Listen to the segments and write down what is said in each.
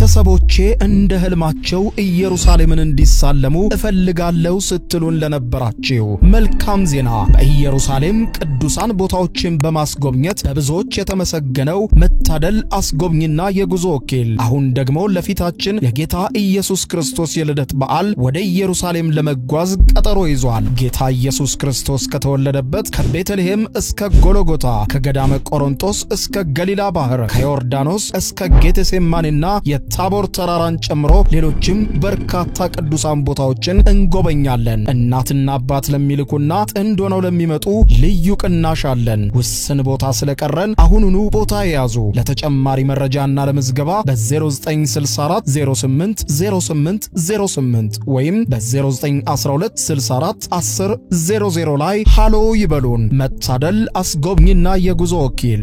ቤተሰቦቼ እንደ ህልማቸው ኢየሩሳሌምን እንዲሳለሙ እፈልጋለሁ ስትሉን ለነበራችሁ መልካም ዜና በኢየሩሳሌም ቅዱሳን ቦታዎችን በማስጎብኘት በብዙዎች የተመሰገነው መታደል አስጎብኝና የጉዞ ወኪል አሁን ደግሞ ለፊታችን የጌታ ኢየሱስ ክርስቶስ የልደት በዓል ወደ ኢየሩሳሌም ለመጓዝ ቀጠሮ ይዟል። ጌታ ኢየሱስ ክርስቶስ ከተወለደበት ከቤተልሔም እስከ ጎልጎታ ከገዳመ ቆሮንቶስ እስከ ገሊላ ባህር ከዮርዳኖስ እስከ ጌቴሴማኒና የታቦር ተራራን ጨምሮ ሌሎችም በርካታ ቅዱሳን ቦታዎችን እንጎበኛለን። እናትና አባት ለሚልኩና ጥንድ ሆነው ለሚመጡ ልዩ ቅናሽ አለን። ውስን ቦታ ስለቀረን አሁኑኑ ቦታ ያዙ። ለተጨማሪ መረጃና ለምዝገባ በ0964 08 08 08 ወይም በ0912 64 10 00 ላይ ሃሎ ይበሉን። መታደል አስጎብኝና የጉዞ ወኪል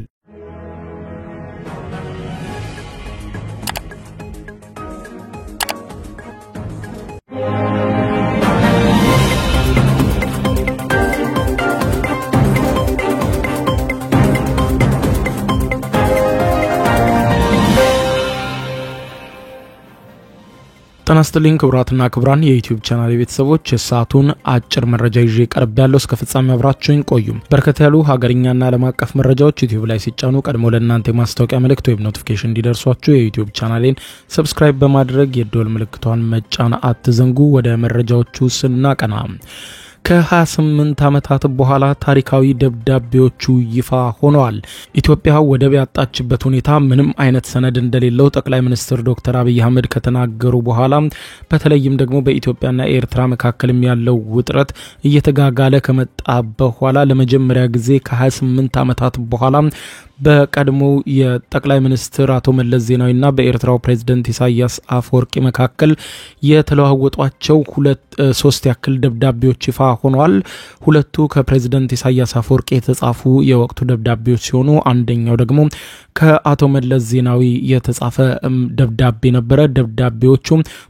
ተናስተልኝ ክብራትና ክብራን የዩቲዩብ ቻናል ቤተሰቦች የሰዓቱን አጭር መረጃ ይዤ ቀርቤያለሁ። እስከ ፍጻሜ አብራችሁኝ ቆዩ። በርከት ያሉ ሀገርኛና ዓለም አቀፍ መረጃዎች ዩቲዩብ ላይ ሲጫኑ ቀድሞ ለእናንተ ማስታወቂያ መልእክት ወይም ኖቲፊኬሽን እንዲደርሷችሁ የዩቲዩብ ቻናሌን ሰብስክራይብ በማድረግ የደወል ምልክቷን መጫን አትዘንጉ። ወደ መረጃዎቹ ስናቀና ከ28 ዓመታት በኋላ ታሪካዊ ደብዳቤዎቹ ይፋ ሆነዋል። ኢትዮጵያ ወደብ ያጣችበት ሁኔታ ምንም አይነት ሰነድ እንደሌለው ጠቅላይ ሚኒስትር ዶክተር አብይ አህመድ ከተናገሩ በኋላ በተለይም ደግሞ በኢትዮጵያና ኤርትራ መካከል ያለው ውጥረት እየተጋጋለ ከመጣ በኋላ ለመጀመሪያ ጊዜ ከ28 ዓመታት በኋላ በቀድሞ የጠቅላይ ሚኒስትር አቶ መለስ ዜናዊና በኤርትራው ፕሬዝዳንት ኢሳያስ አፈወርቂ መካከል የተለዋወጧቸው ሶስት ያክል ደብዳቤዎች ይፋ ሆነዋል። ሁለቱ ከፕሬዝዳንት ኢሳያስ አፈወርቂ የተጻፉ የወቅቱ ደብዳቤዎች ሲሆኑ አንደኛው ደግሞ ከአቶ መለስ ዜናዊ የተጻፈ ደብዳቤ ነበር። ደብዳቤዎቹ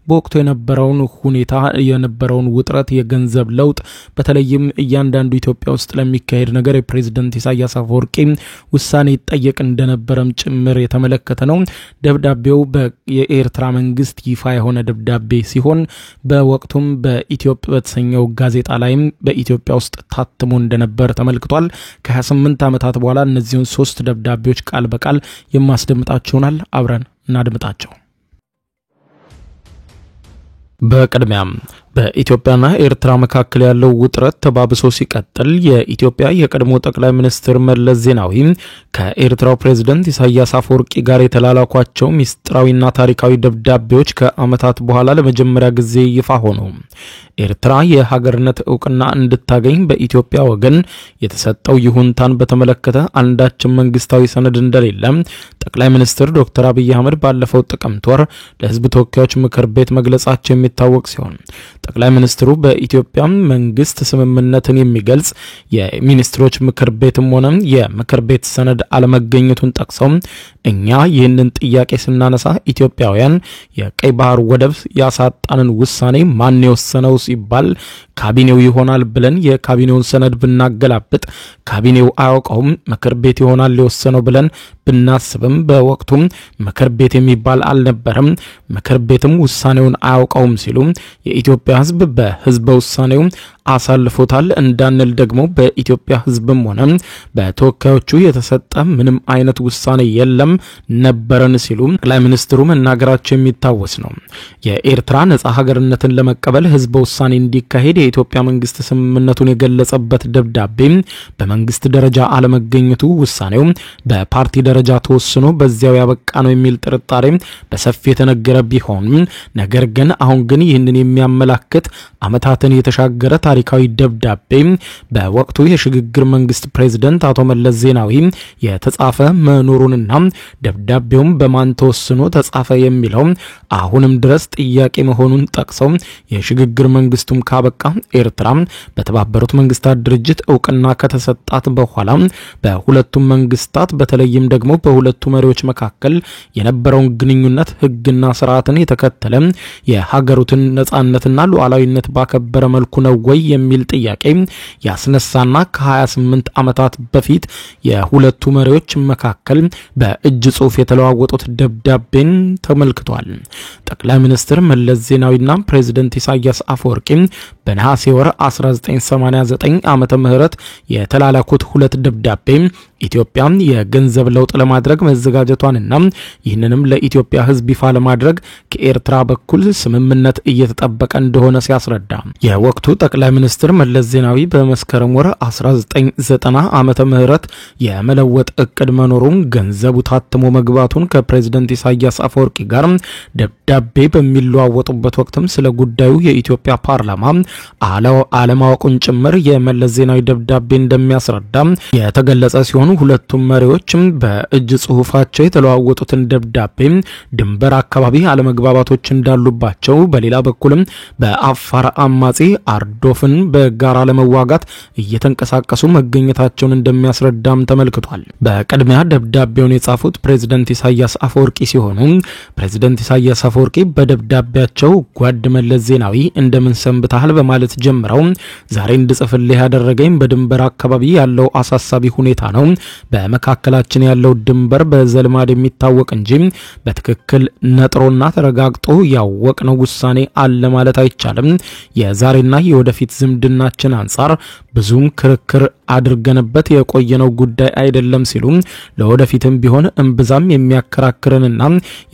በወቅቱ የነበረውን ሁኔታ የነበረውን ውጥረት የገንዘብ ለውጥ በተለይም እያንዳንዱ ኢትዮጵያ ውስጥ ለሚካሄድ ነገር የፕሬዝዳንት ኢሳያስ አፈወርቂ ውሳኔ ይጠየቅ እንደነበረም ጭምር የተመለከተ ነው። ደብዳቤው የኤርትራ መንግስት ይፋ የሆነ ደብዳቤ ሲሆን በወቅቱም በኢትዮጵያ በተሰኘው ጋዜጣ ላይም በኢትዮጵያ ውስጥ ታትሞ እንደነበር ተመልክቷል። ከ28 ዓመታት በኋላ እነዚህን ሶስት ደብዳቤዎች ቃል በቃል የማስደምጣችሁናል። አብረን እናድምጣቸው። በቅድሚያም በኢትዮጵያና ኤርትራ መካከል ያለው ውጥረት ተባብሶ ሲቀጥል የኢትዮጵያ የቀድሞ ጠቅላይ ሚኒስትር መለስ ዜናዊ ከኤርትራው ፕሬዝዳንት ኢሳያስ አፈወርቂ ጋር የተላላኳቸው ሚስጥራዊና ታሪካዊ ደብዳቤዎች ከዓመታት በኋላ ለመጀመሪያ ጊዜ ይፋ ሆኑ። ኤርትራ የሀገርነት ዕውቅና እንድታገኝ በኢትዮጵያ ወገን የተሰጠው ይሁንታን በተመለከተ አንዳችም መንግስታዊ ሰነድ እንደሌለ ጠቅላይ ሚኒስትር ዶክተር አብይ አህመድ ባለፈው ጥቅምት ወር ለሕዝብ ተወካዮች ምክር ቤት መግለጻቸው የሚታወቅ ሲሆን ጠቅላይ ሚኒስትሩ በኢትዮጵያ መንግስት ስምምነትን የሚገልጽ የሚኒስትሮች ምክር ቤትም ሆነ የምክር ቤት ሰነድ አለመገኘቱን ጠቅሰው እኛ ይህንን ጥያቄ ስናነሳ ኢትዮጵያውያን የቀይ ባህር ወደብ ያሳጣንን ውሳኔ ማን የወሰነው ሲባል ካቢኔው ይሆናል ብለን የካቢኔውን ሰነድ ብናገላብጥ ካቢኔው አያውቀውም፣ ምክር ቤት ይሆናል የወሰነው ብለን ብናስብም በወቅቱም ምክር ቤት የሚባል አልነበረም፣ ምክር ቤትም ውሳኔውን አያውቀውም ሲሉ የኢትዮጵያ ህዝብ በህዝበ ውሳኔው አሳልፎታል እንዳንል ደግሞ በኢትዮጵያ ህዝብም ሆነ በተወካዮቹ የተሰጠ ምንም አይነት ውሳኔ የለም ነበረን ሲሉ ጠቅላይ ሚኒስትሩ መናገራቸው የሚታወስ ነው። የኤርትራ ነጻ ሀገርነትን ለመቀበል ህዝበ ውሳኔ እንዲካሄድ የኢትዮጵያ መንግስት ስምምነቱን የገለጸበት ደብዳቤ በመንግስት ደረጃ አለመገኘቱ ውሳኔው በፓርቲ ደረጃ ተወስኖ በዚያው ያበቃ ነው የሚል ጥርጣሬ በሰፊ የተነገረ ቢሆን ነገር ግን አሁን ግን ይህንን የሚያመላክት ዓመታትን የተሻገረ ታሪካዊ ደብዳቤ በወቅቱ የሽግግር መንግስት ፕሬዝዳንት አቶ መለስ ዜናዊ የተጻፈ መኖሩንና ደብዳቤውም በማን ተወስኖ ተጻፈ የሚለው አሁንም ድረስ ጥያቄ መሆኑን ጠቅሰው የሽግግር መንግስቱም ካበቃ ኤርትራ በተባበሩት መንግስታት ድርጅት ዕውቅና ከተሰጣት በኋላ በሁለቱም መንግስታት በተለይም ደግሞ በሁለቱ መሪዎች መካከል የነበረውን ግንኙነት ህግና ስርዓትን የተከተለ የሀገሩትን ነጻነትና ሉዓላዊነት ባከበረ መልኩ ነው ወይ የሚል ጥያቄ ያስነሳና ከ28 ዓመታት በፊት የሁለቱ መሪዎች መካከል በእጅ ጽሑፍ የተለዋወጡት ደብዳቤን ተመልክቷል። ጠቅላይ ሚኒስትር መለስ ዜናዊና ፕሬዝዳንት ኢሳያስ አፈወርቂ በነሐሴ ወር 1989 ዓመተ ምህረት የተላላኩት ሁለት ደብዳቤ ኢትዮጵያ የገንዘብ ለውጥ ለማድረግ መዘጋጀቷንና ይህንንም ለኢትዮጵያ ሕዝብ ይፋ ለማድረግ ከኤርትራ በኩል ስምምነት እየተጠበቀ እንደሆነ ሲያስረዳ የወቅቱ ጠቅላይ ሚኒስትር መለስ ዜናዊ በመስከረም ወር 1990 ዓመተ ምህረት የመለወጥ እቅድ መኖሩን ገንዘቡ ታትሞ መግባቱን ከፕሬዝዳንት ኢሳያስ አፈወርቂ ጋር ደብዳቤ በሚለዋወጡበት ወቅትም ስለ ጉዳዩ የኢትዮጵያ ፓርላማ አለማወቁን ጭምር የመለስ ዜናዊ ደብዳቤ እንደሚያስረዳ የተገለጸ ሲሆን ሁለቱም መሪዎች በእጅ ጽሑፋቸው የተለዋወጡትን ደብዳቤ ድንበር አካባቢ አለመግባባቶች እንዳሉባቸው፣ በሌላ በኩልም በአፋር አማጺ አርዶፍን በጋራ ለመዋጋት እየተንቀሳቀሱ መገኘታቸውን እንደሚያስረዳም ተመልክቷል። በቅድሚያ ደብዳቤውን የጻፉት ፕሬዝዳንት ኢሳያስ አፈወርቂ ሲሆኑ ፕሬዝዳንት ኢሳያስ አፈወርቂ በደብዳቤያቸው ጓድ መለስ ዜናዊ እንደምን ሰንብተሃል በማለት ጀምረው ዛሬ እንድጽፍልህ ያደረገኝ በድንበር አካባቢ ያለው አሳሳቢ ሁኔታ ነው። በመካከላችን ያለው ድንበር በዘልማድ የሚታወቅ እንጂ በትክክል ነጥሮና ተረጋግጦ ያወቅነው ውሳኔ አለ ማለት አይቻልም። የዛሬና የወደፊት ዝምድናችን አንጻር ብዙም ክርክር አድርገንበት የቆየነው ጉዳይ አይደለም ሲሉ ለወደፊትም ቢሆን እንብዛም የሚያከራክረንና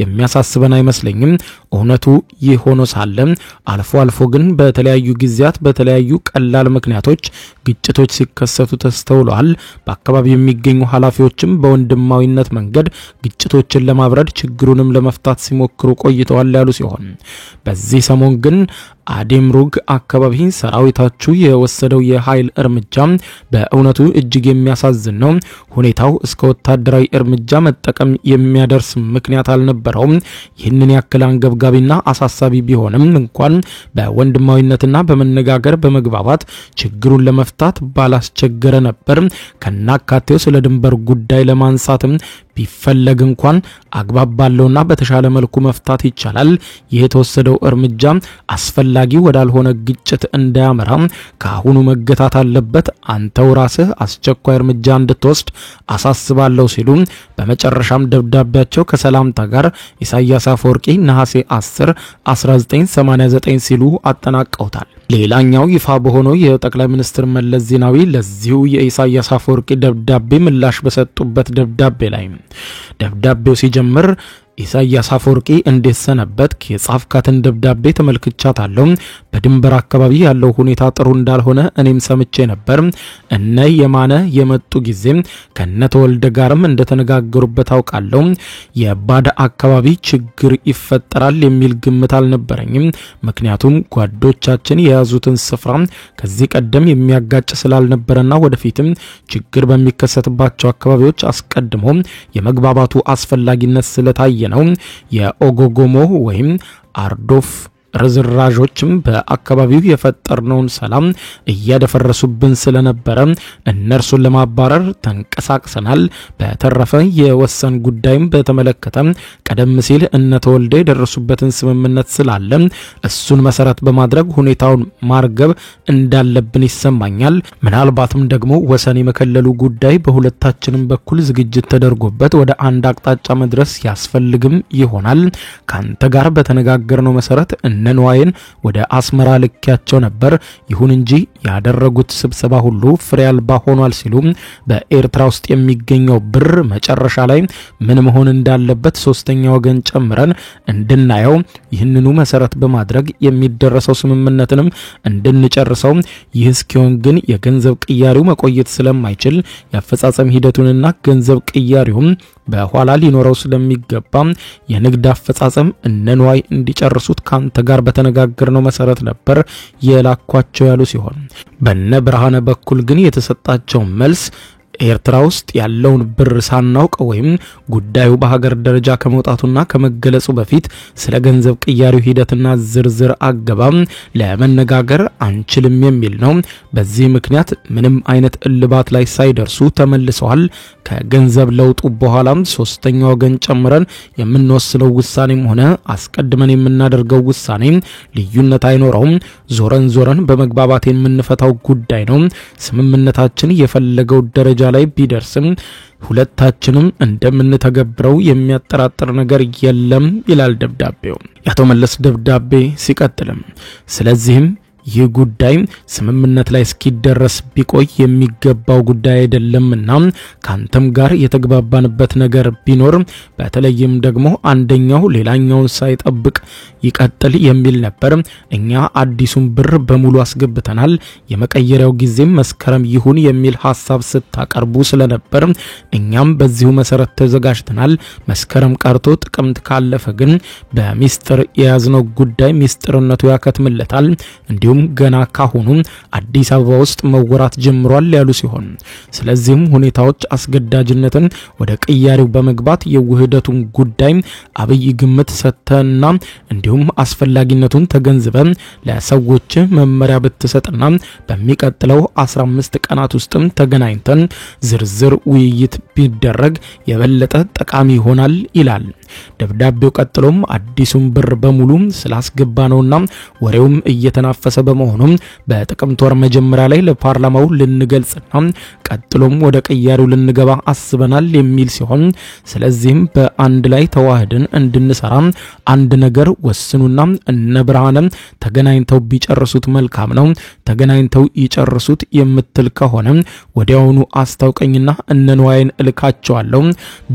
የሚያሳስበን አይመስለኝም። እውነቱ ይህ ሆኖ ሳለ አልፎ አልፎ ግን በተለያዩ ጊዜያት በተለያዩ ቀላል ምክንያቶች ግጭቶች ሲከሰቱ ተስተውለዋል። በአካባቢው የሚገኙ ኃላፊዎችም በወንድማዊነት መንገድ ግጭቶችን ለማብረድ ችግሩንም ለመፍታት ሲሞክሩ ቆይተዋል ያሉ ሲሆን በዚህ ሰሞን ግን አዴምሩግ አካባቢ ሰራዊታችሁ የወሰደው የኃይል እርምጃ በእውነቱ እጅግ የሚያሳዝን ነው። ሁኔታው እስከ ወታደራዊ እርምጃ መጠቀም የሚያደርስ ምክንያት አልነበረውም። ይህንን ያክል አንገብጋቢና አሳሳቢ ቢሆንም እንኳን በወንድማዊነትና በመነጋገር በመግባባት ችግሩን ለመፍታት ባላስቸገረ ነበር። ከናካቴው ስለ ድንበር ጉዳይ ለማንሳትም ቢፈለግ እንኳን አግባብ ባለውና በተሻለ መልኩ መፍታት ይቻላል። ይህ የተወሰደው እርምጃ አስፈላጊ ወዳልሆነ ግጭት እንዳያመራ ከአሁኑ መገታት አለበት። አንተው ራስህ አስቸኳይ እርምጃ እንድትወስድ አሳስባለሁ ሲሉ በመጨረሻም ደብዳቤያቸው ከሰላምታ ጋር ኢሳያስ አፈወርቂ ነሐሴ 10 1989 ሲሉ አጠናቀውታል። ሌላኛው ይፋ በሆነው የጠቅላይ ሚኒስትር መለስ ዜናዊ ለዚሁ የኢሳያስ አፈወርቂ ደብዳቤ ምላሽ በሰጡበት ደብዳቤ ላይ ደብዳቤው ሲጀምር ኢሳያስ አፈወርቂ እንዴት ሰነበትክ? የጻፍካትን ደብዳቤ ተመልክቻታለሁ። በድንበር አካባቢ ያለው ሁኔታ ጥሩ እንዳልሆነ እኔም ሰምቼ ነበር። እነ የማነ የመጡ ጊዜ ከነ ተወልደ ጋርም እንደተነጋገሩበት አውቃለሁ። የባዳ አካባቢ ችግር ይፈጠራል የሚል ግምት አልነበረኝም። ምክንያቱም ጓዶቻችን የያዙትን ስፍራ ከዚህ ቀደም የሚያጋጭ ስላልነበረና ወደፊትም ችግር በሚከሰትባቸው አካባቢዎች አስቀድሞ የመግባባቱ አስፈላጊነት ስለታየ ነው። የኦጎጎሞ ወይም አርዶፍ ርዝራዦችም በአካባቢው የፈጠርነውን ሰላም እያደፈረሱብን ስለነበረ እነርሱን ለማባረር ተንቀሳቅሰናል። በተረፈ የወሰን ጉዳይም በተመለከተ ቀደም ሲል እነ ተወልደ የደረሱበትን ስምምነት ስላለ እሱን መሰረት በማድረግ ሁኔታውን ማርገብ እንዳለብን ይሰማኛል። ምናልባትም ደግሞ ወሰን የመከለሉ ጉዳይ በሁለታችንም በኩል ዝግጅት ተደርጎበት ወደ አንድ አቅጣጫ መድረስ ያስፈልግም ይሆናል። ካንተ ጋር በተነጋገርነው መሰረት ነንዋይን ወደ አስመራ ልክያቸው ነበር። ይሁን እንጂ ያደረጉት ስብሰባ ሁሉ ፍሬ አልባ ሆኗል ሲሉ በኤርትራ ውስጥ የሚገኘው ብር መጨረሻ ላይ ምን መሆን እንዳለበት ሶስተኛ ወገን ጨምረን እንድናየው ይህንኑ መሰረት በማድረግ የሚደረሰው ስምምነትንም እንድንጨርሰው ይህ እስኪሆን ግን የገንዘብ ቅያሪው መቆየት ስለማይችል የአፈጻጸም ሂደቱንና ገንዘብ ቅያሪውም በኋላ ሊኖረው ስለሚገባ የንግድ አፈጻጸም እነንዋይ እንዲጨርሱት ካንተ ጋር በተነጋገርነው መሰረት ነበር የላኳቸው ያሉ ሲሆን በነ ብርሃነ በኩል ግን የተሰጣቸው መልስ ኤርትራ ውስጥ ያለውን ብር ሳናውቅ ወይም ጉዳዩ በሀገር ደረጃ ከመውጣቱና ከመገለጹ በፊት ስለ ገንዘብ ቅያሪው ሂደትና ዝርዝር አገባብ ለመነጋገር አንችልም የሚል ነው። በዚህ ምክንያት ምንም አይነት እልባት ላይ ሳይደርሱ ተመልሰዋል። ከገንዘብ ለውጡ በኋላም ሶስተኛ ወገን ጨምረን የምንወስነው ውሳኔም ሆነ አስቀድመን የምናደርገው ውሳኔ ልዩነት አይኖረውም። ዞረን በመግባባት የምንፈታው ጉዳይ ነው። ስምምነታችን የፈለገው ደረጃ ላይ ቢደርስም ሁለታችንም እንደምንተገብረው የሚያጠራጥር ነገር የለም ይላል ደብዳቤው። ያቶ መለስ ደብዳቤ ሲቀጥልም ስለዚህም ይህ ጉዳይ ስምምነት ላይ እስኪደረስ ቢቆይ የሚገባው ጉዳይ አይደለምና ካንተም ጋር የተግባባንበት ነገር ቢኖር በተለይም ደግሞ አንደኛው ሌላኛውን ሳይጠብቅ ይቀጥል የሚል ነበር። እኛ አዲሱን ብር በሙሉ አስገብተናል። የመቀየሪያው ጊዜም መስከረም ይሁን የሚል ሐሳብ ስታቀርቡ ስለነበር እኛም በዚሁ መሰረት ተዘጋጅተናል። መስከረም ቀርቶ ጥቅምት ካለፈ ግን በሚስጥር የያዝነው ጉዳይ ሚስጥርነቱ ያከትምለታል። እንዲሁ ገና ካሁኑ አዲስ አበባ ውስጥ መወራት ጀምሯል ያሉ ሲሆን ስለዚህም ሁኔታዎች አስገዳጅነትን ወደ ቅያሪው በመግባት የውህደቱን ጉዳይ አብይ ግምት ሰተና እንዲሁም አስፈላጊነቱን ተገንዝበን ለሰዎች መመሪያ ብትሰጥና በሚቀጥለው 15 ቀናት ውስጥ ተገናኝተን ዝርዝር ውይይት ቢደረግ የበለጠ ጠቃሚ ይሆናል ይላል ደብዳቤው። ቀጥሎም አዲሱን ብር በሙሉ ስላስገባነውና ወሬውም እየተናፈሰ በመሆኑም በጥቅምት ወር መጀመሪያ ላይ ለፓርላማው ልንገልጽና ቀጥሎም ወደ ቅያሪው ልንገባ አስበናል የሚል ሲሆን ስለዚህም በአንድ ላይ ተዋህደን እንድንሰራ አንድ ነገር ወስኑና እነ ብርሃነ ተገናኝተው ቢጨርሱት መልካም ነው። ተገናኝተው ይጨርሱት የምትል ከሆነ ወዲያውኑ አስታውቀኝና እነንዋይን እልካቸዋለሁ።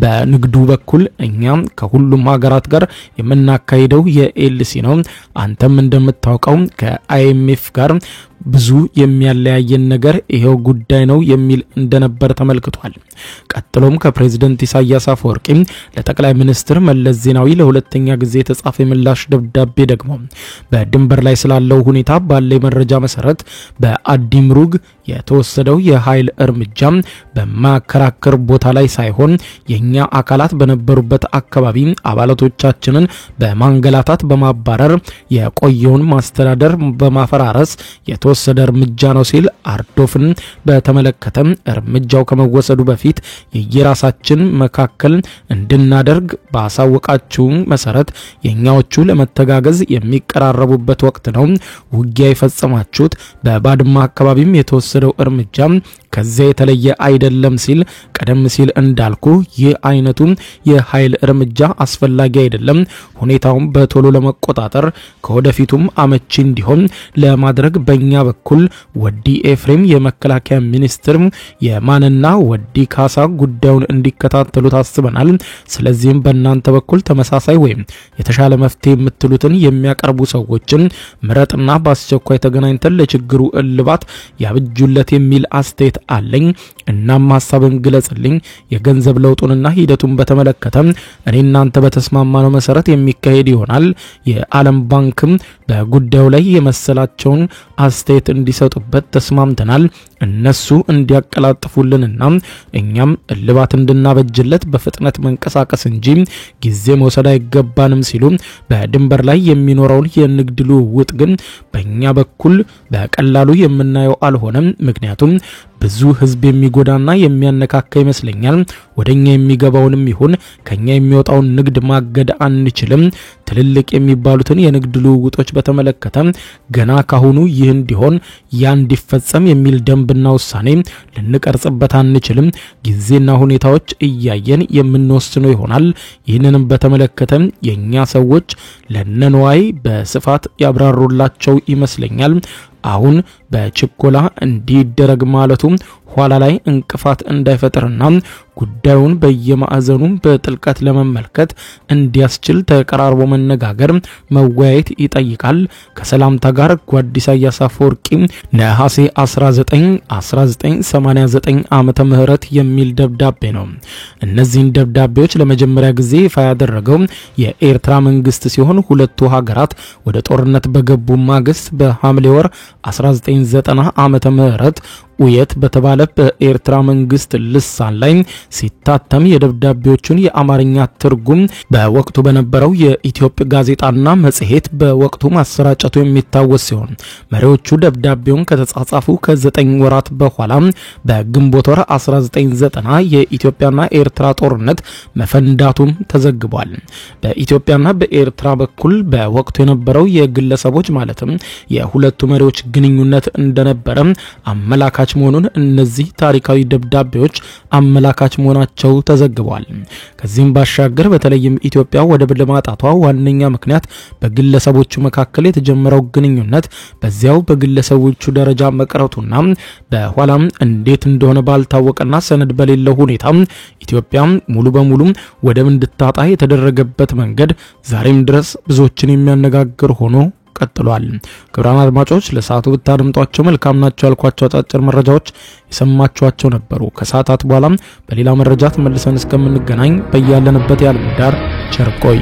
በንግዱ በኩል እኛ ከሁሉም ሀገራት ጋር የምናካሂደው የኤልሲ ነው። አንተም እንደምታውቀው ከአይኤምኤፍ ጋር ብዙ የሚያለያየን ነገር ይሄው ጉዳይ ነው የሚል እንደነበር ተመልክቷል። ቀጥሎም ከፕሬዝዳንት ኢሳያስ አፈወርቂ ለጠቅላይ ሚኒስትር መለስ ዜናዊ ለሁለተኛ ጊዜ የተጻፈ ምላሽ ደብዳቤ ደግሞ በድንበር ላይ ስላለው ሁኔታ ባለ መረጃ መሰረት በአዲምሩግ የተወሰደው የኃይል እርምጃ በማከራከር ቦታ ላይ ሳይሆን የኛ አካላት በነበሩበት አካባቢ አባላቶቻችንን በማንገላታት በማባረር የቆየውን ማስተዳደር በማፈራረስ የተወሰደ እርምጃ ነው ሲል አርዶፍን በተመለከተ እርምጃው ከመወሰዱ በፊት የየራሳችን መካከል እንድናደርግ ባሳወቃችሁ መሰረት የኛዎቹ ለመተጋገዝ የሚቀራረቡበት ወቅት ነው ውጊያ የፈጸማችሁት። በባድማ አካባቢም የተወሰደው እርምጃ ከዚያ የተለየ አይደለም ሲል ቀደም ሲል እንዳልኩ ይህ አይነቱ የኃይል እርምጃ አስፈላጊ አይደለም። ሁኔታውን በቶሎ ለመቆጣጠር ከወደፊቱም አመቺ እንዲሆን ለማድረግ በእኛ በኩል ወዲ ኤፍሬም የመከላከያ ሚኒስትር የማንና ወዲ ካሳ ጉዳዩን እንዲከታተሉ ታስበናል። ስለዚህም በእናንተ በኩል ተመሳሳይ ወይም የተሻለ መፍትሄ የምትሉትን የሚያቀርቡ ሰዎችን ምረጥና በአስቸኳይ ተገናኝተን ለችግሩ እልባት ያብጁለት የሚል አስተያየት አለኝ። እናም ሐሳብን ግለጽልኝ። የገንዘብ ለውጡንና ሂደቱን በተመለከተ እኔ እናንተ በተስማማነው መሰረት የሚካሄድ ይሆናል። የዓለም ባንክም በጉዳዩ ላይ የመሰላቸውን አስተያየት እንዲሰጡበት ተስማምተናል። እነሱ እንዲያቀላጥፉልንና እኛም እልባት እንድናበጅለት በፍጥነት መንቀሳቀስ እንጂ ጊዜ መውሰድ አይገባንም ሲሉ በድንበር ላይ የሚኖረውን የንግድ ልውውጥ ግን በእኛ በኩል በቀላሉ የምናየው አልሆነም። ምክንያቱም ብዙ ህዝብ የሚጎዳና የሚያነካካ ይመስለኛል። ወደኛ የሚገባውንም ይሁን ከኛ የሚወጣውን ንግድ ማገድ አንችልም። ትልልቅ የሚባሉትን የንግድ ልውውጦች በተመለከተ ገና ካሁኑ ይህ እንዲሆን ያ እንዲፈጸም የሚል ደንብና ውሳኔ ልንቀርጽበት አንችልም። ጊዜና ሁኔታዎች እያየን የምንወስነው ይሆናል። ይህንንም በተመለከተ የኛ ሰዎች ለነንዋይ በስፋት ያብራሩላቸው ይመስለኛል። አሁን በችኮላ እንዲደረግ ማለቱ ኋላ ላይ እንቅፋት እንዳይፈጠርና ጉዳዩን በየማዕዘኑ በጥልቀት ለመመልከት እንዲያስችል ተቀራርቦ መነጋገር መወያየት ይጠይቃል። ከሰላምታ ጋር ጓድ ኢሳያስ አፈወርቂ ነሐሴ 1989 ዓመተ ምህረት የሚል ደብዳቤ ነው። እነዚህን ደብዳቤዎች ለመጀመሪያ ጊዜ ይፋ ያደረገው የኤርትራ መንግስት ሲሆን ሁለቱ ሀገራት ወደ ጦርነት በገቡ ማግስት በሐምሌ ወር 1990 ዓመተ ምህረት ውየት በተባለ በኤርትራ መንግስት ልሳን ላይ ሲታተም የደብዳቤዎቹን የአማርኛ ትርጉም በወቅቱ በነበረው የኢትዮጵያ ጋዜጣና መጽሔት በወቅቱ ማሰራጨቱ የሚታወስ ሲሆን መሪዎቹ ደብዳቤውን ከተጻጻፉ ከ9 ወራት በኋላ በግንቦት ወር 1990 የኢትዮጵያና ኤርትራ ጦርነት መፈንዳቱም ተዘግቧል። በኢትዮጵያና በኤርትራ በኩል በወቅቱ የነበረው የግለሰቦች ማለትም የሁለቱ መሪዎች ግንኙነት እንደነበረ አመላካች መሆኑን እነዚህ ታሪካዊ ደብዳቤዎች አመላካች መሆናቸው ተዘግቧል። ከዚህም ባሻገር በተለይም ኢትዮጵያ ወደብ ለማጣቷ ዋነኛ ምክንያት በግለሰቦቹ መካከል የተጀመረው ግንኙነት በዚያው በግለሰቦቹ ደረጃ መቅረቱና በኋላም እንዴት እንደሆነ ባልታወቀና ሰነድ በሌለው ሁኔታ ኢትዮጵያ ሙሉ በሙሉ ወደብ እንድታጣ የተደረገበት መንገድ ዛሬም ድረስ ብዙዎችን የሚያነጋግር ሆኖ ቀጥሏል። ክቡራን አድማጮች ለሰዓቱ ብታደምጧቸው መልካም ናቸው ያልኳቸው አጫጭር መረጃዎች የሰማችኋቸው ነበሩ። ከሰዓታት በኋላ በሌላ መረጃ ተመልሰን እስከምንገናኝ በያለንበት የዓለም ዳር ቸር ቆይ።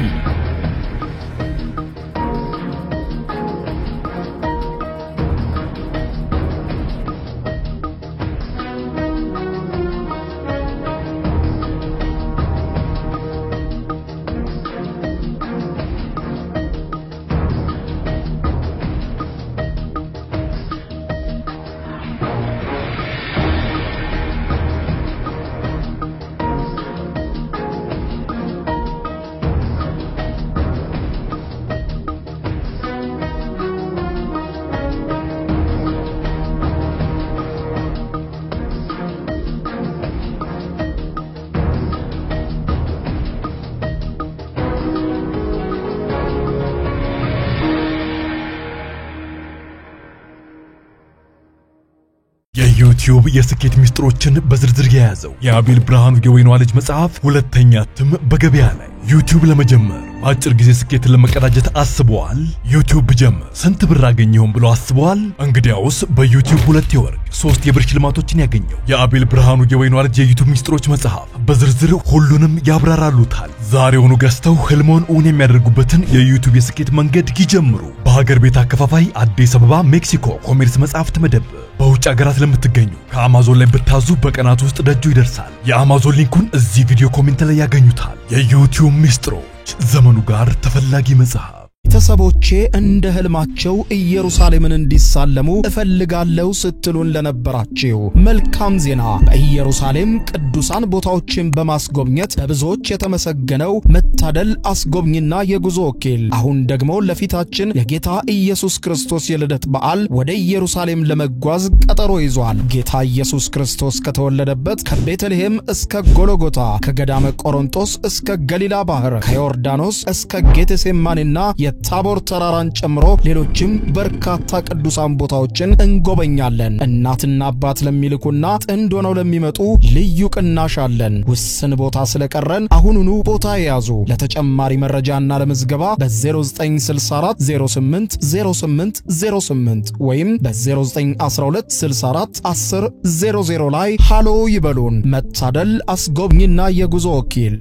የዩቲዩብ የስኬት ሚስጥሮችን በዝርዝር የያዘው የአቤል ብርሃኑ የወይኗ ልጅ መጽሐፍ ሁለተኛ እትም በገበያ ላይ። ዩቲዩብ ለመጀመር አጭር ጊዜ ስኬትን ለመቀዳጀት አስበዋል? ዩቲዩብ ጀመር ስንት ብር አገኘሁም ብሎ አስበዋል? እንግዲያውስ በዩቲዩብ 2 የወርቅ 3 የብር ሽልማቶችን ያገኘው የአቤል ብርሃኑ የወይኗ ልጅ የዩቲዩብ ሚስጥሮች መጽሐፍ በዝርዝር ሁሉንም ያብራራሉታል። ዛሬውኑ ገዝተው ህልሞን እውን የሚያደርጉበትን የዩቲዩብ የስኬት መንገድ ይጀምሩ። በሀገር ቤት አከፋፋይ አዲስ አበባ ሜክሲኮ ኮሜርስ መጽሐፍት መደብር። በውጭ ሀገራት ለምትገኙ ከአማዞን ላይ ብታዙ በቀናት ውስጥ ደጁ ይደርሳል። የአማዞን ሊንኩን እዚህ ቪዲዮ ኮሜንት ላይ ያገኙታል። የዩቲዩብ ሚስጥሮች ዘመኑ ጋር ተፈላጊ መጽሐፍ። ቤተሰቦቼ እንደ ህልማቸው ኢየሩሳሌምን እንዲሳለሙ እፈልጋለሁ ስትሉን ለነበራችሁ መልካም ዜና። በኢየሩሳሌም ቅዱሳን ቦታዎችን በማስጎብኘት በብዙዎች የተመሰገነው መታደል አስጎብኝና የጉዞ ወኪል አሁን ደግሞ ለፊታችን የጌታ ኢየሱስ ክርስቶስ የልደት በዓል ወደ ኢየሩሳሌም ለመጓዝ ቀጠሮ ይዟል። ጌታ ኢየሱስ ክርስቶስ ከተወለደበት ከቤተልሔም እስከ ጎልጎታ፣ ከገዳመ ቆሮንቶስ እስከ ገሊላ ባህር፣ ከዮርዳኖስ እስከ ጌቴሴማኒና ታቦር ተራራን ጨምሮ ሌሎችም በርካታ ቅዱሳን ቦታዎችን እንጎበኛለን። እናትና አባት ለሚልኩና ጥንድ ሆነው ለሚመጡ ልዩ ቅናሽ አለን። ውስን ቦታ ስለቀረን አሁኑኑ ቦታ ያዙ። ለተጨማሪ መረጃና ለምዝገባ በ0964 08 08 08 ወይም በ0912 64 10 00 ላይ ሃሎ ይበሉን። መታደል አስጎብኝና የጉዞ ወኪል